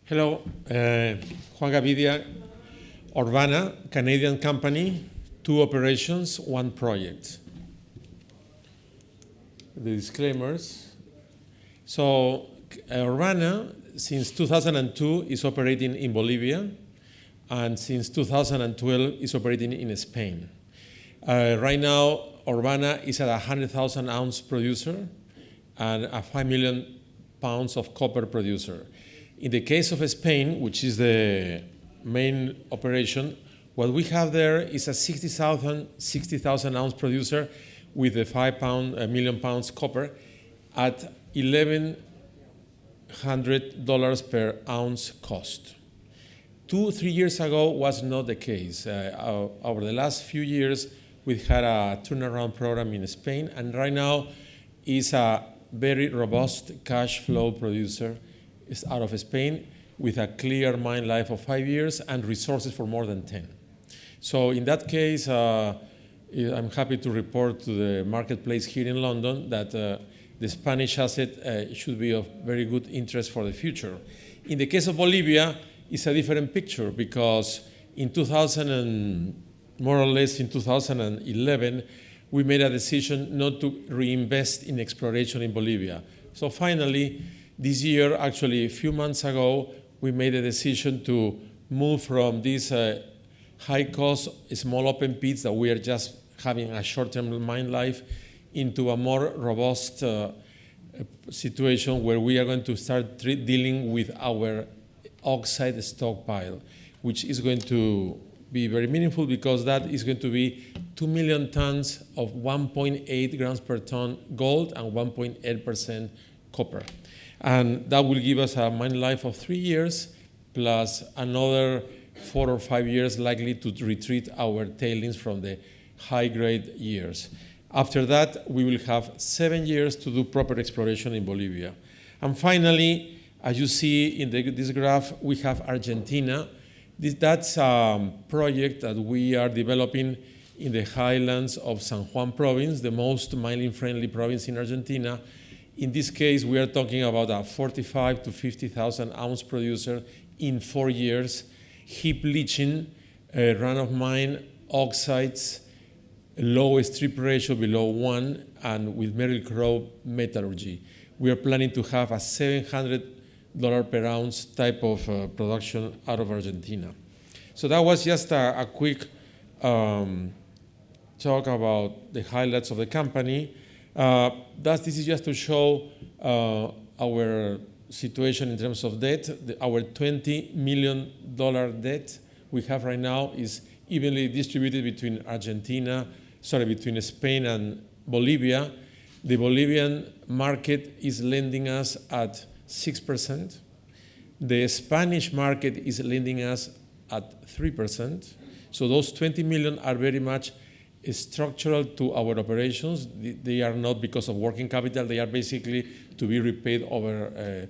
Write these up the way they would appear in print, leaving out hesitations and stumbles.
Hello, Juan Gavidia, Orvana, Canadian company, 2 operations, 1 project. The disclaimers. So Orvana, since 2002, is operating in Bolivia, and since 2012 is operating in Spain. Right now, Orvana is at a 100,000 ounce producer and a 5 million pounds of copper producer. In the case of Spain, which is the main operation, what we have there is a 60,000 ounce producer with a 5 million pounds copper at $1,100 per ounce cost. 2-3 years ago was not the case. Over the last few years, we've had a turnaround program in Spain, and right now is a very robust cash flow producer. Is out of Spain with a clear mine life of 5 years and resources for more than 10. So in that case, I'm happy to report to the marketplace here in London that the Spanish asset should be of very good interest for the future. In the case of Bolivia, it's a different picture because in more or less in 2011, we made a decision not to reinvest in exploration in Bolivia. So finally, this year, actually a few months ago, we made a decision to move from these high-cost, small open pits that we are just having a short-term mine life into a more robust situation where we are going to start dealing with our oxide stockpile, which is going to be very meaningful because that is going to be 2 million tons of 1.8 grams per ton gold and 1.8% copper. And that will give us a mine life of 3 years plus another 4 or 5 years likely to retreat our tailings from the high-grade years. After that, we will have 7 years to do proper exploration in Bolivia. And finally, as you see in this graph, we have Argentina. That's a project that we are developing in the highlands of San Juan province, the most mining-friendly province in Argentina. In this case, we are talking about a 45 to 50,000 ounce producer in 4 years, heap leaching, run-of-mine, oxides, low strip ratio below 1, and with Merrill-Crowe metallurgy. We are planning to have a $700 per ounce type of production out of Argentina. So that was just a quick talk about the highlights of the company. This is just to show our situation in terms of debt. Our $20 million debt we have right now is evenly distributed between between Spain and Bolivia. The Bolivian market is lending us at 6%. The Spanish market is lending us at 3%. So those 20 million are very much structural to our operations. They are not because of working capital. They are basically to be repaid over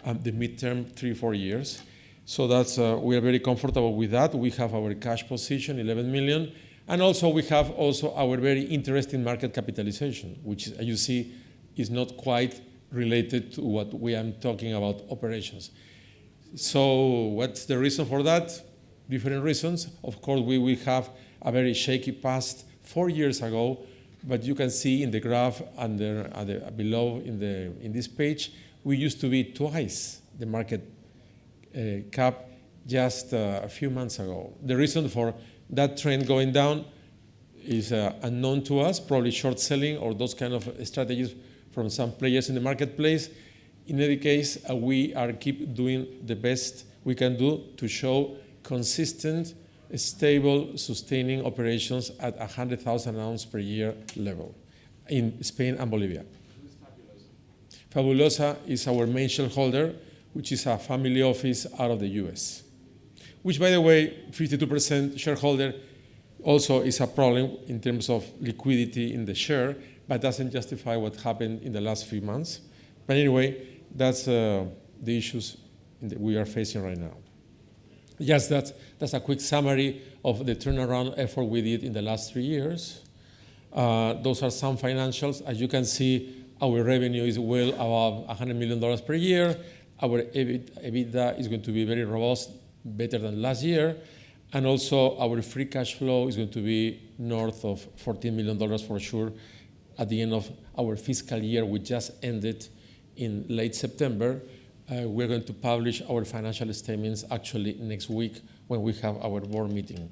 the midterm 3-4 years. So that's we are very comfortable with that. We have our cash position, 11 million. And also we have our very interesting market capitalization, which as you see is not quite related to what we are talking about operations. So what's the reason for that? Different reasons. Of course, we have a very shaky past 4 years ago, but you can see in the graph below in this page, we used to be twice the market cap just a few months ago. The reason for that trend going down is unknown to us, probably short selling or those kind of strategies from some players in the marketplace. In any case, we keep doing the best we can do to show consistent, stable, sustaining operations at 100,000 ounce per year level in Spain and Bolivia. Who's Fabulosa? Fabulosa is our main shareholder, which is a family office out of the US. Which, by the way, 52% shareholder also is a problem in terms of liquidity in the share, but doesn't justify what happened in the last few months. But anyway, that's the issues we are facing right now. Yes, that's a quick summary of the turnaround effort we did in the last 3 years. Those are some financials. As you can see, our revenue is well above $100 million per year. Our EBITDA is going to be very robust, better than last year. And also our free cash flow is going to be north of $14 million for sure at the end of our fiscal year, which just ended in late September. We're going to publish our financial statements actually next week when we have our board meeting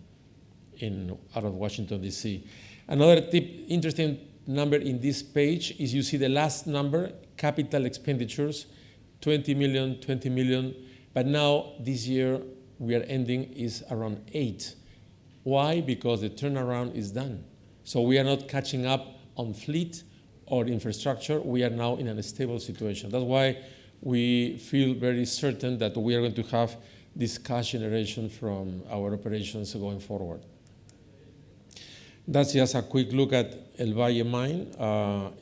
out of Washington, D.C. Another interesting number in this page is you see the last number, capital expenditures, 20 million, but now this year we are ending is around 8. Why? Because the turnaround is done. So we are not catching up on fleet or infrastructure. We are now in a stable situation. That's why we feel very certain that we are going to have this cash generation from our operations going forward. That's just a quick look at El Valle mine.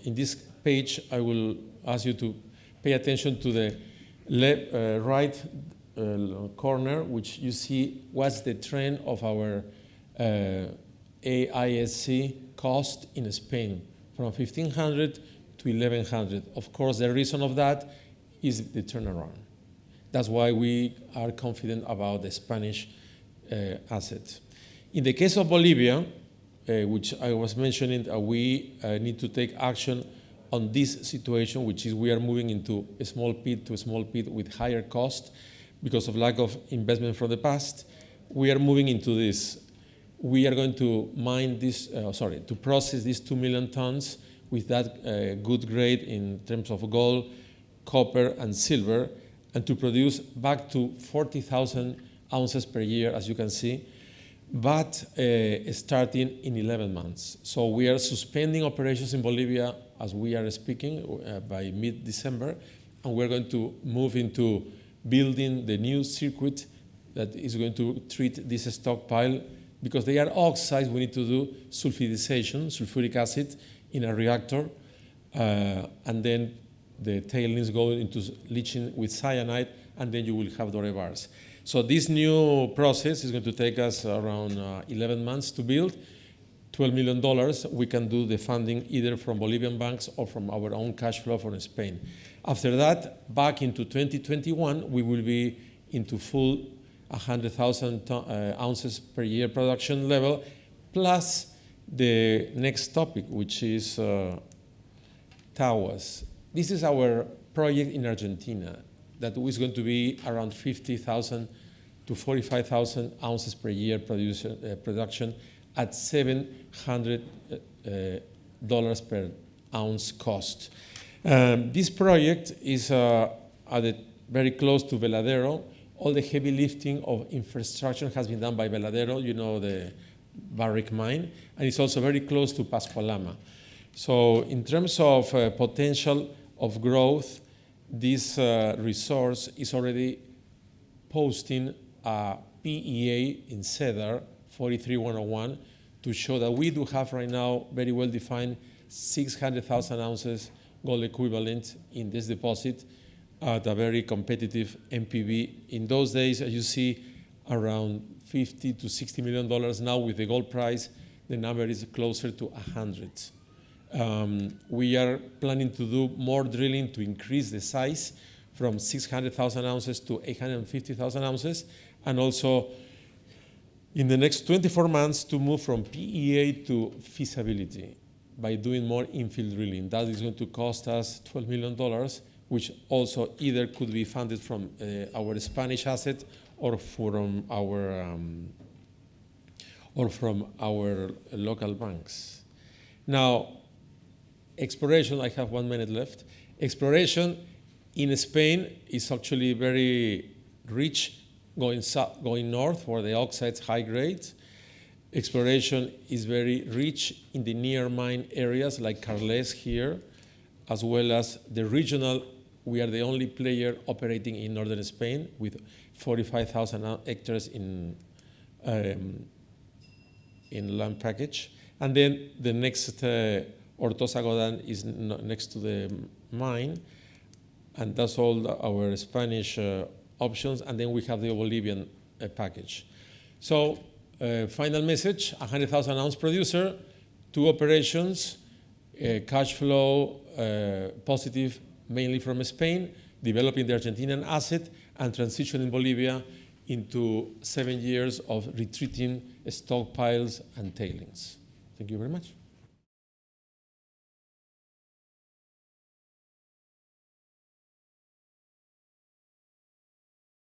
In this page, I will ask you to pay attention to the right corner, which you see what's the trend of our AISC cost in Spain, from 1,500 to 1,100. Of course, the reason of that is the turnaround. That's why we are confident about the Spanish asset. In the case of Bolivia, which I was mentioning, we need to take action on this situation, which is we are moving into a small pit to a small pit with higher cost because of lack of investment from the past. We are moving into this. We are going to mine this, to process these 2 million tons with that good grade in terms of gold, copper, and silver, and to produce back to 40,000 ounces per year, as you can see, but starting in 11 months. So we are suspending operations in Bolivia as we are speaking by mid-December, and we're going to move into building the new circuit that is going to treat this stockpile. Because they are oxides, we need to do sulfidization, sulfuric acid, in a reactor, and then the tailings go into leaching with cyanide, and then you will have doré bars. So this new process is going to take us around 11 months to build, $12 million. We can do the funding either from Bolivian banks or from our own cash flow from Spain. After that, back into 2021, we will be into full 100,000 ounces per year production level, plus the next topic, which is Tawas. This is our project in Argentina that is going to be around 50,000 to 45,000 ounces per year production at $700 per ounce cost. This project is very close to Veladero. All the heavy lifting of infrastructure has been done by Veladero, you know, the Barrick mine, and it's also very close to Pascualama. So in terms of potential of growth, this resource is already posting a PEA in CEDAR 43101 to show that we do have right now very well-defined 600,000 ounces gold equivalent in this deposit at a very competitive NPV. In those days, as you see, around $50 to $60 million. Now with the gold price, the number is closer to 100. We are planning to do more drilling to increase the size from 600,000 ounces to 850,000 ounces, and also in the next 24 months to move from PEA to feasibility by doing more infill drilling. That is going to cost us $12 million, which also either could be funded from our Spanish asset or from our local banks. Now, exploration, I have 1 minute left. Exploration in Spain is actually very rich, going north for the oxides high grade. Exploration is very rich in the near mine areas like Carles here, as well as the regional. We are the only player operating in northern Spain with 45,000 hectares in land package. And then the next Hortosa Godán is next to the mine, and that's all our Spanish options. And then we have the Bolivian package. So final message, 100,000 ounce producer, 2 operations, cash flow positive mainly from Spain. developing the Argentinian asset and transitioning Bolivia into 7 years of retreating stockpiles and tailings. Thank you very much.